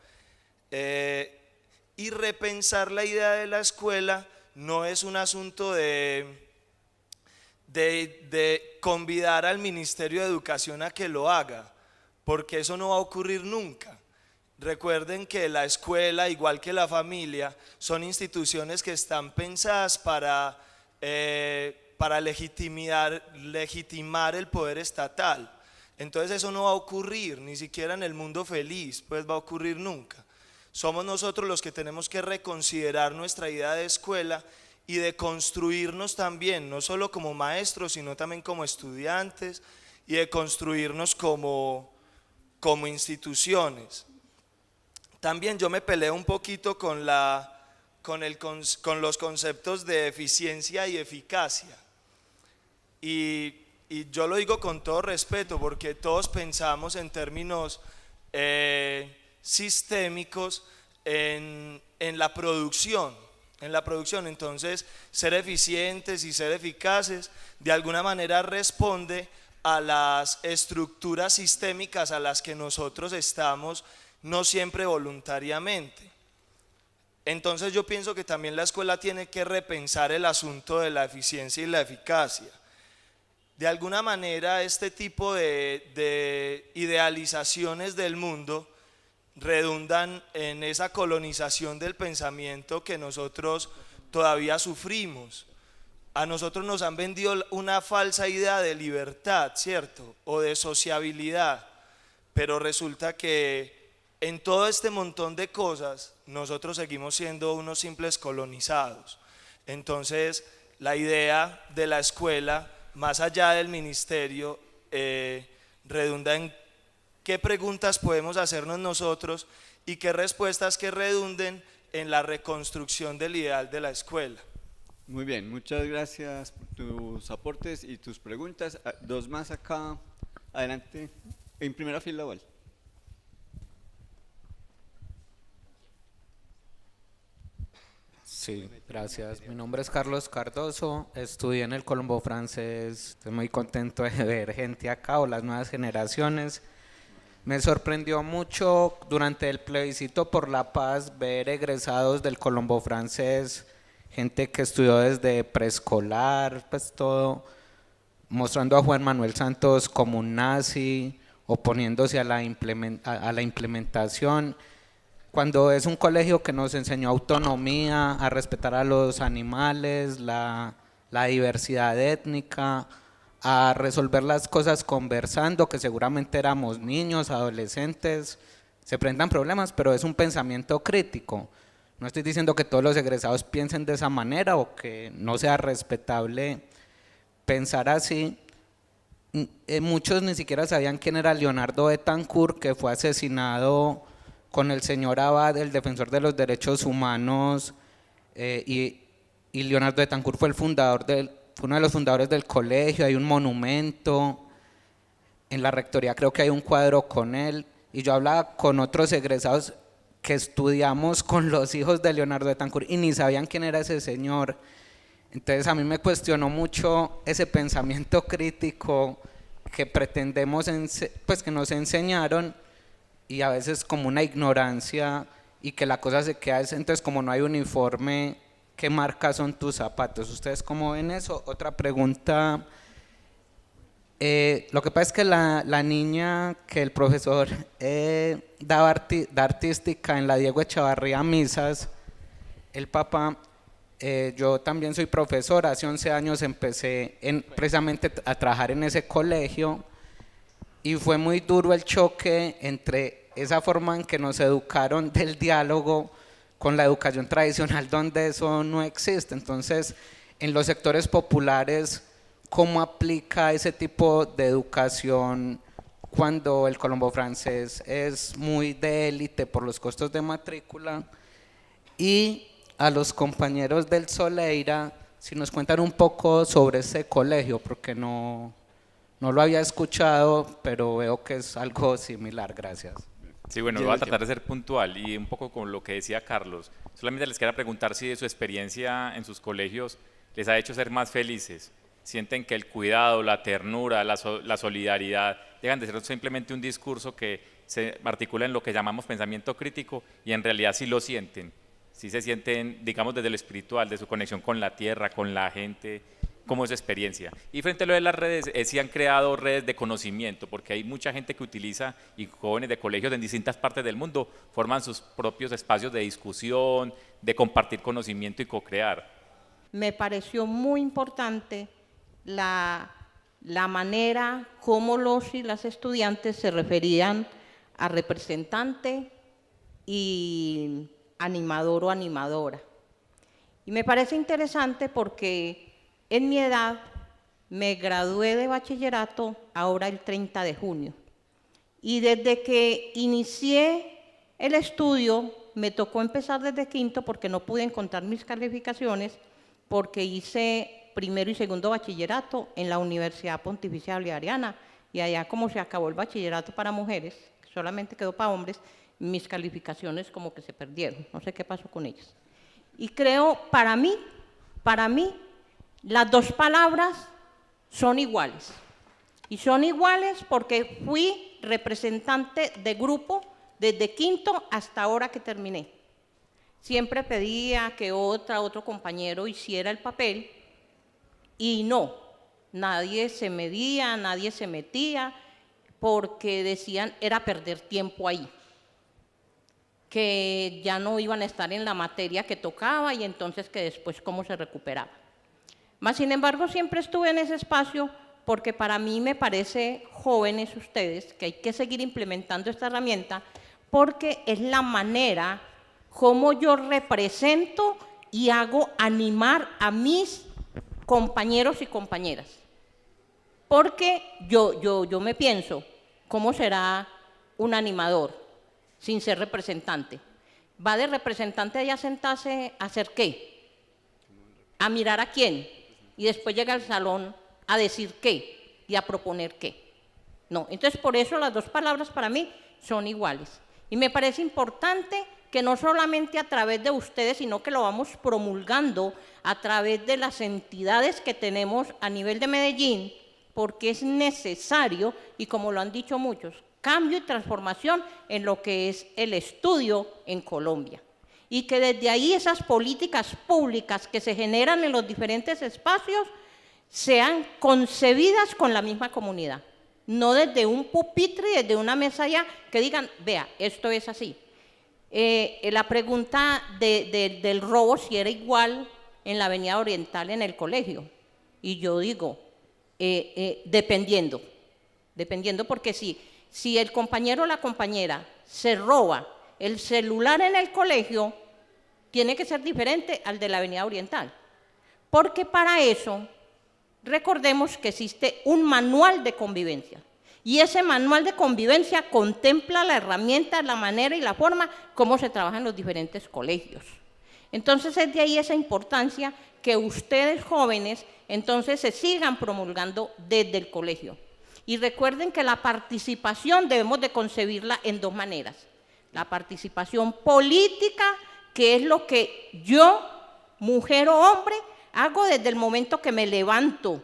Y repensar la idea de la escuela no es un asunto de convidar al Ministerio de Educación a que lo haga, porque eso no va a ocurrir nunca. Recuerden que la escuela, igual que la familia, son instituciones que están pensadas para legitimar el poder estatal. Entonces eso no va a ocurrir, ni siquiera en el mundo feliz, pues va a ocurrir nunca. Somos nosotros los que tenemos que reconsiderar nuestra idea de escuela y de construirnos también, no solo como maestros, sino también como estudiantes, y de construirnos como instituciones. También yo me peleo un poquito con los conceptos de eficiencia y eficacia. Y yo lo digo con todo respeto, porque todos pensamos en términos sistémicos en la producción. Entonces, ser eficientes y ser eficaces de alguna manera responde a las estructuras sistémicas a las que nosotros estamos, no siempre voluntariamente. Entonces yo pienso que también la escuela tiene que repensar el asunto de la eficiencia y la eficacia. De alguna manera este tipo de idealizaciones del mundo redundan en esa colonización del pensamiento que nosotros todavía sufrimos. A nosotros nos han vendido una falsa idea de libertad, ¿cierto? O de sociabilidad, pero resulta que en todo este montón de cosas nosotros seguimos siendo unos simples colonizados. Entonces la idea de la escuela, más allá del ministerio, redunda en qué preguntas podemos hacernos nosotros y qué respuestas que redunden en la reconstrucción del ideal de la escuela. Muy bien, muchas gracias por tus aportes y tus preguntas. Dos más acá, adelante, en primera fila, Val. Sí, gracias. Mi nombre es Carlos Cardoso, estudié en el Colombo Francés, estoy muy contento de ver gente acá o las nuevas generaciones. Me sorprendió mucho durante el plebiscito por la paz ver egresados del Colombo Francés, gente que estudió desde preescolar, pues todo, mostrando a Juan Manuel Santos como un nazi, oponiéndose a la implementación, cuando es un colegio que nos enseñó autonomía, a respetar a los animales, la diversidad étnica, a resolver las cosas conversando, que seguramente éramos niños, adolescentes, se presentan problemas, pero es un pensamiento crítico. No estoy diciendo que todos los egresados piensen de esa manera o que no sea respetable pensar así. Muchos ni siquiera sabían quién era Leonardo Betancourt, que fue asesinado con el señor Abad, el defensor de los derechos humanos, y Leonardo Betancourt fue fue uno de los fundadores del colegio. Hay un monumento, en la rectoría creo que hay un cuadro con él, y yo hablaba con otros egresados que estudiamos con los hijos de Leonardo Betancourt y ni sabían quién era ese señor. Entonces a mí me cuestionó mucho ese pensamiento crítico que pretendemos, pues que nos enseñaron, y a veces como una ignorancia, y que la cosa se queda, entonces como no hay uniforme, ¿qué marca son tus zapatos? ¿Ustedes cómo ven eso? Otra pregunta, lo que pasa es que la niña que el profesor da artística en la Diego Echevarría Misas, el papá, yo también soy profesor, hace 11 años empecé precisamente a trabajar en ese colegio y fue muy duro el choque entre esa forma en que nos educaron del diálogo con la educación tradicional donde eso no existe. Entonces, en los sectores populares, ¿cómo aplica ese tipo de educación cuando el colombo francés es muy de élite por los costos de matrícula? Y a los compañeros del Soleira, si nos cuentan un poco sobre ese colegio, porque no lo había escuchado, pero veo que es algo similar. Gracias. Sí, bueno, voy a tratar de ser puntual y un poco con lo que decía Carlos. Solamente les quería preguntar si de su experiencia en sus colegios les ha hecho ser más felices. Sienten que el cuidado, la ternura, la solidaridad dejan de ser simplemente un discurso que se articula en lo que llamamos pensamiento crítico y en realidad sí lo sienten. Sí se sienten, digamos, desde lo espiritual, de su conexión con la tierra, con la gente, cómo es su experiencia. Y frente a lo de las redes, sí han creado redes de conocimiento, porque hay mucha gente que utiliza, y jóvenes de colegios en distintas partes del mundo, forman sus propios espacios de discusión, de compartir conocimiento y co-crear. Me pareció muy importante la manera como los y las estudiantes se referían a representante y animador o animadora. Y me parece interesante porque en mi edad me gradué de bachillerato ahora el 30 de junio. Y desde que inicié el estudio me tocó empezar desde quinto porque no pude encontrar mis calificaciones porque hice primero y segundo bachillerato en la Universidad Pontificia Bolivariana y allá como se acabó el bachillerato para mujeres, solamente quedó para hombres, mis calificaciones como que se perdieron, no sé qué pasó con ellas. Y creo, para mí, las dos palabras son iguales. Y son iguales porque fui representante de grupo desde quinto hasta ahora que terminé. Siempre pedía que otro compañero hiciera el papel y no, nadie se medía, nadie se metía porque decían era perder tiempo ahí, que ya no iban a estar en la materia que tocaba y entonces que después cómo se recuperaba. Mas, sin embargo, siempre estuve en ese espacio porque para mí me parece, jóvenes ustedes, que hay que seguir implementando esta herramienta porque es la manera como yo represento y hago animar a mis compañeros y compañeras. Porque yo me pienso, ¿cómo será un animador sin ser representante? ¿Va de representante allá a sentarse a hacer qué? ¿A mirar a quién? Y después llega al salón a decir qué y a proponer qué. No, entonces por eso las dos palabras para mí son iguales. Y me parece importante que no solamente a través de ustedes, sino que lo vamos promulgando a través de las entidades que tenemos a nivel de Medellín, porque es necesario, y como lo han dicho muchos, cambio y transformación en lo que es el estudio en Colombia. Y que desde ahí esas políticas públicas que se generan en los diferentes espacios sean concebidas con la misma comunidad. No desde un pupitre y desde una mesa allá que digan, vea, esto es así. La pregunta del robo, si era igual en la Avenida Oriental en el colegio. Y yo digo, dependiendo, porque si el compañero o la compañera se roba el celular en el colegio, tiene que ser diferente al de la Avenida Oriental. Porque para eso, recordemos que existe un manual de convivencia. Y ese manual de convivencia contempla la herramienta, la manera y la forma como se trabaja en los diferentes colegios. Entonces es de ahí esa importancia que ustedes jóvenes entonces se sigan promulgando desde el colegio. Y recuerden que la participación debemos de concebirla en dos maneras. La participación política, que es lo que yo, mujer o hombre, hago desde el momento que me levanto,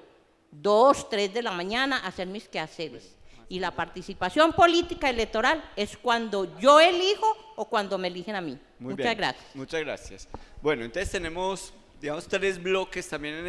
2, 3 de la mañana, a hacer mis quehaceres. Y la participación política electoral es cuando yo elijo o cuando me eligen a mí. Muchas gracias. Muchas gracias. Bueno, entonces tenemos digamos, 3 bloques también en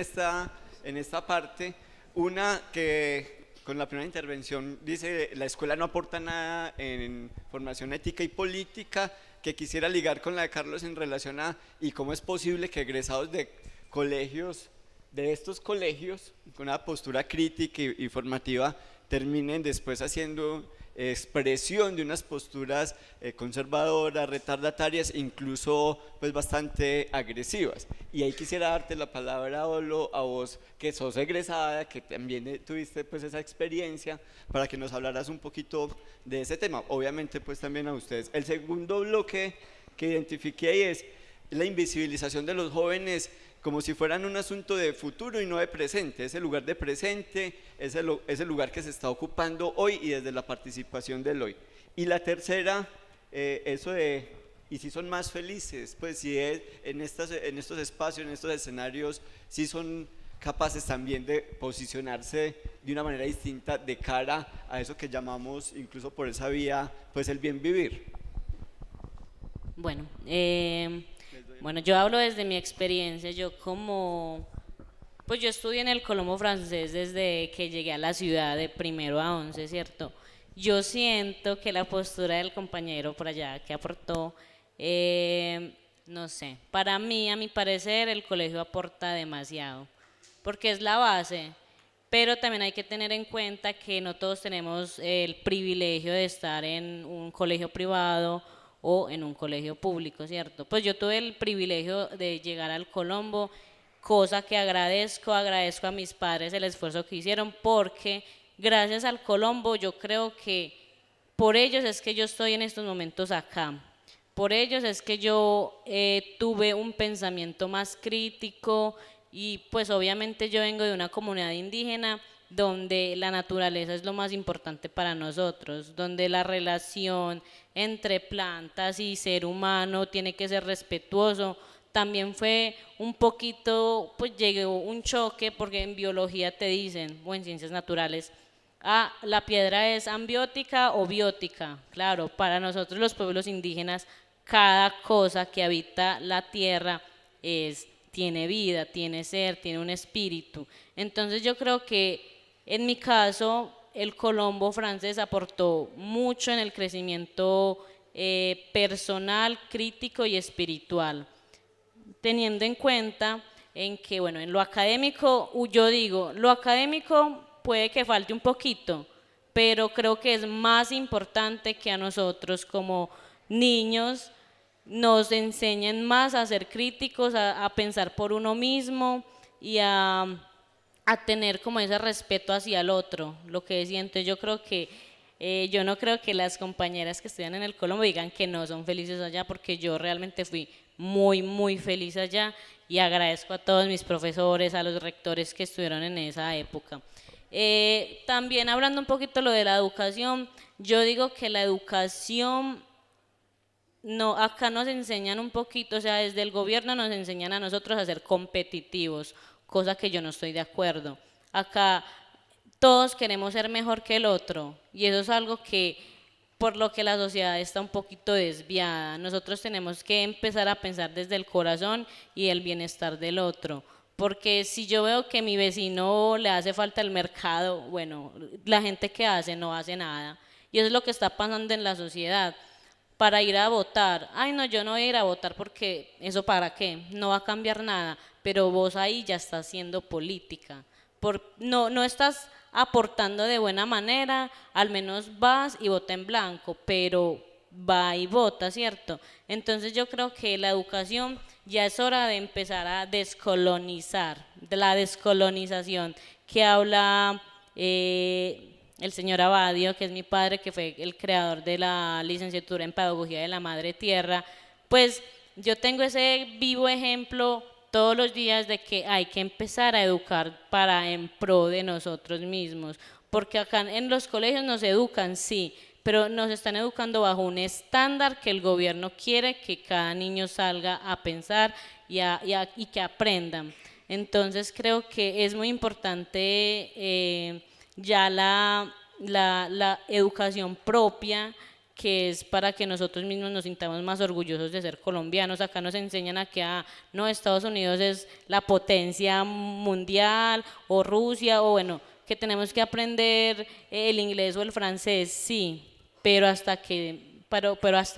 esta parte. Una que con la primera intervención dice la escuela no aporta nada en formación ética y política, que quisiera ligar con la de Carlos en relación a y cómo es posible que egresados de colegios, de estos colegios, con una postura crítica y formativa, terminen después haciendo expresión de unas posturas conservadoras, retardatarias, incluso pues bastante agresivas. Y ahí quisiera darte la palabra, Olo, a vos que sos egresada, que también tuviste pues esa experiencia, para que nos hablaras un poquito de ese tema. Obviamente pues también a ustedes. El segundo bloque que identifiqué ahí es la invisibilización de los jóvenes como si fueran un asunto de futuro y no de presente. Es el lugar de presente, es el lugar que se está ocupando hoy y desde la participación del hoy. Y la tercera, eso de, y si son más felices, pues si es en estos espacios, en estos escenarios, si son capaces también de posicionarse de una manera distinta de cara a eso que llamamos, incluso por esa vía, pues el bien vivir. Bueno, yo hablo desde mi experiencia. Pues yo estudié en el Colombo Francés desde que llegué a la ciudad de 1º a 11, ¿cierto? Yo siento que la postura del compañero por allá que aportó, no sé, para mí, a mi parecer, el colegio aporta demasiado, porque es la base, pero también hay que tener en cuenta que no todos tenemos el privilegio de estar en un colegio privado o en un colegio público, ¿cierto? Pues yo tuve el privilegio de llegar al Colombo, cosa que agradezco a mis padres el esfuerzo que hicieron, porque gracias al Colombo yo creo que por ellos es que yo estoy en estos momentos acá, por ellos es que yo tuve un pensamiento más crítico y pues obviamente yo vengo de una comunidad indígena donde la naturaleza es lo más importante para nosotros, donde la relación entre plantas y ser humano tiene que ser respetuoso. También fue un poquito, pues llegó un choque porque en biología te dicen, o en ciencias naturales, la piedra es ambiótica o biótica. Claro, para nosotros los pueblos indígenas, cada cosa que habita la tierra tiene vida, tiene ser, tiene un espíritu. Entonces yo creo que en mi caso, el Colombo Francés aportó mucho en el crecimiento personal, crítico y espiritual, teniendo en cuenta en que, bueno, en lo académico, yo digo, lo académico puede que falte un poquito, pero creo que es más importante que a nosotros como niños nos enseñen más a ser críticos, a pensar por uno mismo y a tener como ese respeto hacia el otro, lo que siento. Yo creo que yo no creo que las compañeras que estudian en el Colombo digan que no son felices allá, porque yo realmente fui muy, muy feliz allá y agradezco a todos mis profesores, a los rectores que estuvieron en esa época. También hablando un poquito lo de la educación, yo digo que la educación, no, acá nos enseñan un poquito, o sea, desde el gobierno nos enseñan a nosotros a ser competitivos, cosa que yo no estoy de acuerdo. Acá todos queremos ser mejor que el otro y eso es algo que por lo que la sociedad está un poquito desviada. Nosotros tenemos que empezar a pensar desde el corazón y el bienestar del otro, porque si yo veo que a mi vecino le hace falta el mercado, bueno, la gente que hace no hace nada, y eso es lo que está pasando en la sociedad. Para ir a votar, ay no, yo no voy a ir a votar porque eso para qué, no va a cambiar nada, pero vos ahí ya estás haciendo política, no estás aportando de buena manera, al menos vas y vota en blanco, pero va y vota, ¿cierto? Entonces yo creo que la educación ya es hora de empezar a descolonizar, de la descolonización que habla el señor Abadio, que es mi padre, que fue el creador de la licenciatura en Pedagogía de la Madre Tierra. Pues yo tengo ese vivo ejemplo todos los días de que hay que empezar a educar en pro de nosotros mismos, porque acá en los colegios nos educan, sí, pero nos están educando bajo un estándar que el gobierno quiere que cada niño salga a pensar y que aprendan. Entonces creo que es muy importante ya la educación propia, que es para que nosotros mismos nos sintamos más orgullosos de ser colombianos. Acá nos enseñan a que no, Estados Unidos es la potencia mundial, o Rusia, o bueno, que tenemos que aprender el inglés o el francés, sí, pero hasta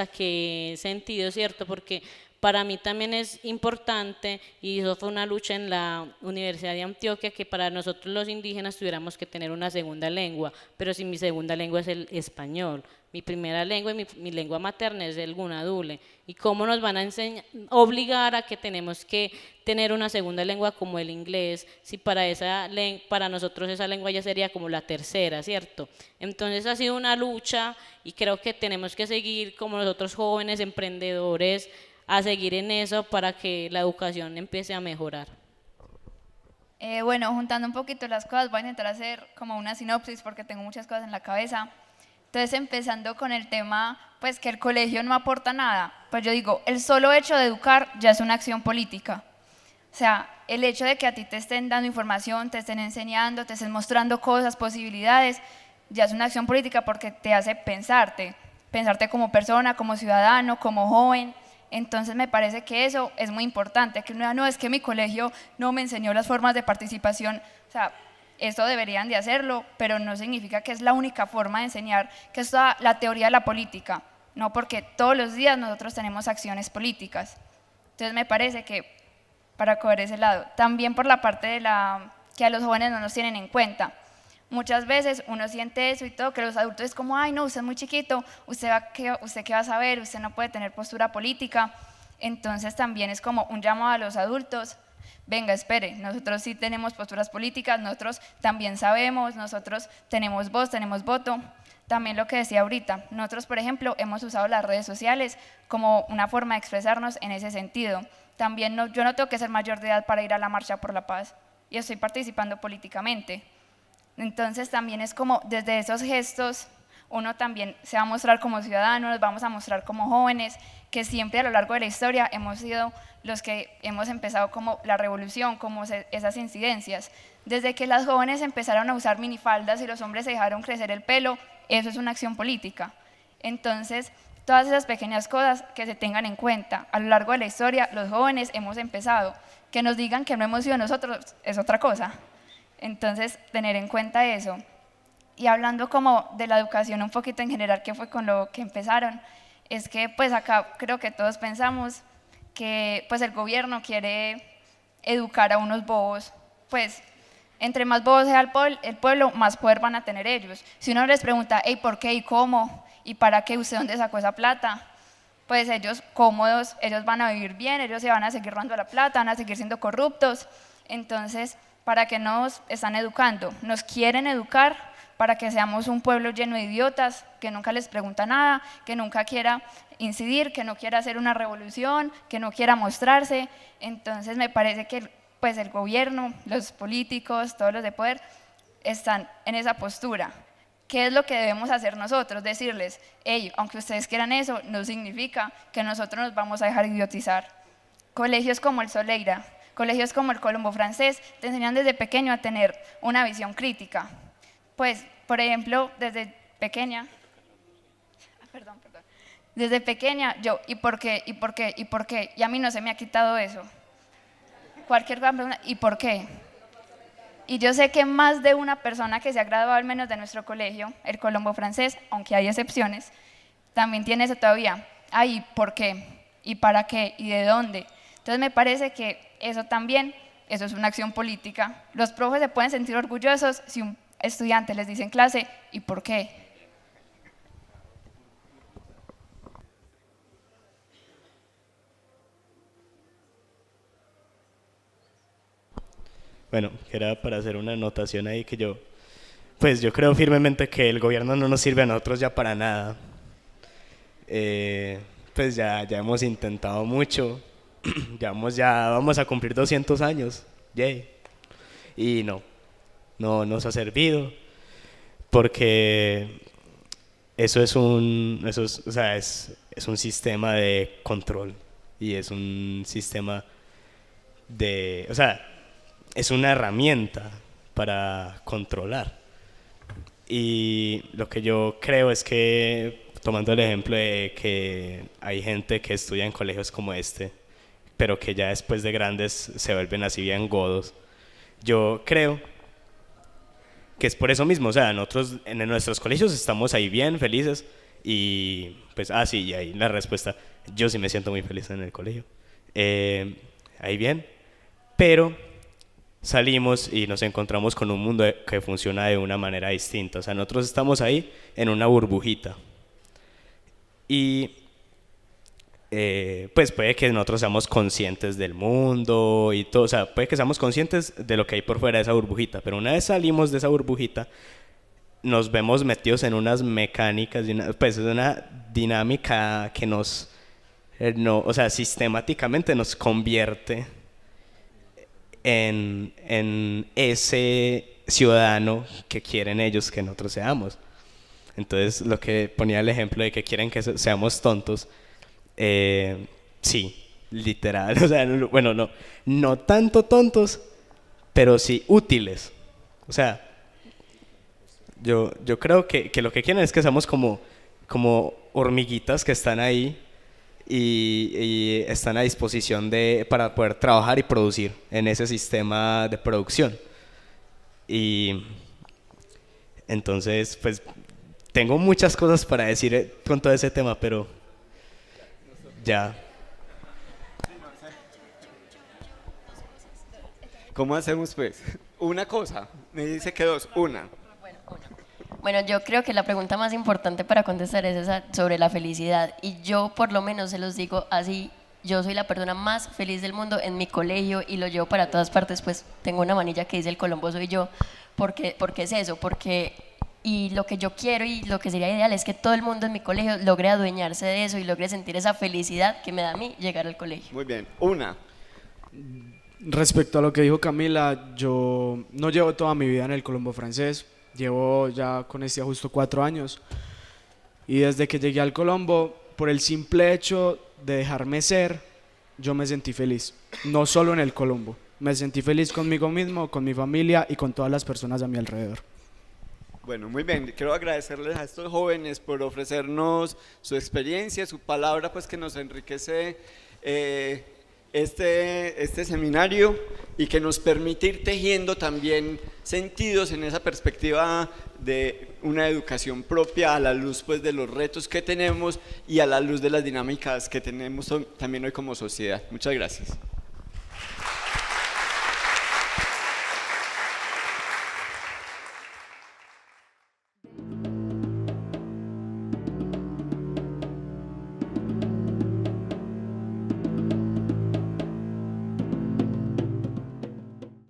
qué sentido, ¿cierto? Porque para mí también es importante, y eso fue una lucha en la Universidad de Antioquia, que para nosotros los indígenas tuviéramos que tener una segunda lengua, pero si mi segunda lengua es el español, mi primera lengua y mi lengua materna es el gunadule, ¿y cómo nos van a obligar a que tenemos que tener una segunda lengua como el inglés, si para nosotros esa lengua ya sería como la tercera, ¿cierto? Entonces ha sido una lucha, y creo que tenemos que seguir como nosotros jóvenes emprendedores, a seguir en eso para que la educación empiece a mejorar. Bueno, juntando un poquito las cosas, voy a intentar hacer como una sinopsis porque tengo muchas cosas en la cabeza. Entonces, empezando con el tema, pues que el colegio no aporta nada, pues yo digo, el solo hecho de educar ya es una acción política. O sea, el hecho de que a ti te estén dando información, te estén enseñando, te estén mostrando cosas, posibilidades, ya es una acción política porque te hace pensarte como persona, como ciudadano, como joven. Entonces me parece que eso es muy importante, que no es que mi colegio no me enseñó las formas de participación, o sea, esto deberían de hacerlo, pero no significa que es la única forma de enseñar, que es toda la teoría de la política, no, porque todos los días nosotros tenemos acciones políticas. Entonces me parece que para coger ese lado, también por la parte de que a los jóvenes no nos tienen en cuenta. Muchas veces uno siente eso y todo, que los adultos es como, ay no, usted es muy chiquito, usted qué va a saber, usted no puede tener postura política. Entonces también es como un llamado a los adultos, venga, espere, nosotros sí tenemos posturas políticas, nosotros también sabemos, nosotros tenemos voz, tenemos voto. También lo que decía ahorita, nosotros por ejemplo hemos usado las redes sociales como una forma de expresarnos en ese sentido. También yo no tengo que ser mayor de edad para ir a la Marcha por la Paz y estoy participando políticamente. Entonces también es como desde esos gestos uno también se va a mostrar como ciudadano, nos vamos a mostrar como jóvenes, que siempre a lo largo de la historia hemos sido los que hemos empezado como la revolución, como esas incidencias. Desde que las jóvenes empezaron a usar minifaldas y los hombres se dejaron crecer el pelo, eso es una acción política. Entonces, todas esas pequeñas cosas que se tengan en cuenta. A lo largo de la historia, los jóvenes hemos empezado. Que nos digan que no hemos sido nosotros es otra cosa. Entonces, tener en cuenta eso. Y hablando como de la educación un poquito en general, que fue con lo que empezaron, es que pues acá creo que todos pensamos que pues el gobierno quiere educar a unos bobos, pues entre más bobos sea el pueblo, más poder van a tener ellos. Si uno les pregunta, hey, ¿por qué y cómo? ¿Y para qué? ¿Usted dónde sacó esa plata? Pues ellos cómodos, ellos van a vivir bien, ellos se van a seguir robando la plata, van a seguir siendo corruptos. Entonces, ¿para qué nos están educando? Nos quieren educar para que seamos un pueblo lleno de idiotas, que nunca les pregunta nada, que nunca quiera incidir, que no quiera hacer una revolución, que no quiera mostrarse. Entonces me parece que pues el gobierno, los políticos, todos los de poder, están en esa postura. ¿Qué es lo que debemos hacer nosotros? Decirles, hey, aunque ustedes quieran eso, no significa que nosotros nos vamos a dejar idiotizar. Colegios como el Soleira, colegios como el Colombo Francés, te enseñan desde pequeño a tener una visión crítica. Pues, por ejemplo, desde pequeña, desde pequeña yo, ¿y por qué? ¿Y por qué? ¿Y por qué? Y a mí no se me ha quitado eso. Cualquier pregunta, ¿y por qué? Y yo sé que más de una persona que se ha graduado al menos de nuestro colegio, el Colombo Francés, aunque hay excepciones, también tiene eso todavía. Ay, ¿por qué? ¿Y para qué? ¿Y de dónde? Entonces me parece que eso también, eso es una acción política. Los profes se pueden sentir orgullosos si un estudiante les dice en clase, ¿y por qué? Bueno, que era para hacer una anotación ahí que yo creo firmemente que el gobierno no nos sirve a nosotros ya para nada. Pues ya hemos intentado mucho, ya vamos a cumplir 200 años, yay. Y no nos ha servido, porque eso es un sistema de control y es un sistema de, es una herramienta para controlar. Y lo que yo creo es que tomando el ejemplo de que hay gente que estudia en colegios como este, pero que ya después de grandes se vuelven así bien godos. Yo creo que es por eso mismo, o sea, nosotros en nuestros colegios estamos ahí bien felices y pues, sí, y ahí la respuesta, yo sí me siento muy feliz en el colegio. Ahí bien, pero salimos y nos encontramos con un mundo que funciona de una manera distinta, o sea, nosotros estamos ahí en una burbujita y pues puede que nosotros seamos conscientes del mundo y todo, o sea, puede que seamos conscientes de lo que hay por fuera de esa burbujita, pero una vez salimos de esa burbujita, nos vemos metidos en unas mecánicas, pues es una dinámica que nos, o sea, sistemáticamente nos convierte en ese ciudadano que quieren ellos que nosotros seamos. Entonces, lo que ponía el ejemplo de que quieren que seamos tontos, sí, literal, o sea, bueno, no tanto tontos, pero sí útiles. O sea, yo creo que lo que quieren es que seamos como hormiguitas que están ahí y están a disposición para poder trabajar y producir en ese sistema de producción. Y entonces, pues, tengo muchas cosas para decir con todo ese tema, pero ya. ¿Cómo hacemos pues? Una cosa, me dice que dos, una. Bueno, yo creo que la pregunta más importante para contestar es esa sobre la felicidad. Y yo por lo menos se los digo así, yo soy la persona más feliz del mundo en mi colegio y lo llevo para todas partes, pues tengo una manilla que dice el Colombo soy yo. ¿Por qué es eso? Y lo que yo quiero y lo que sería ideal es que todo el mundo en mi colegio logre adueñarse de eso y logre sentir esa felicidad que me da a mí llegar al colegio. Muy bien, una. Respecto a lo que dijo Camila, yo no llevo toda mi vida en el Colombo francés, llevo ya con este justo 4 años y desde que llegué al Colombo, por el simple hecho de dejarme ser, yo me sentí feliz, no solo en el Colombo, me sentí feliz conmigo mismo, con mi familia y con todas las personas a mi alrededor. Bueno, muy bien, quiero agradecerles a estos jóvenes por ofrecernos su experiencia, su palabra, pues que nos enriquece este seminario y que nos permite ir tejiendo también sentidos en esa perspectiva de una educación propia a la luz pues de los retos que tenemos y a la luz de las dinámicas que tenemos también hoy como sociedad. Muchas gracias.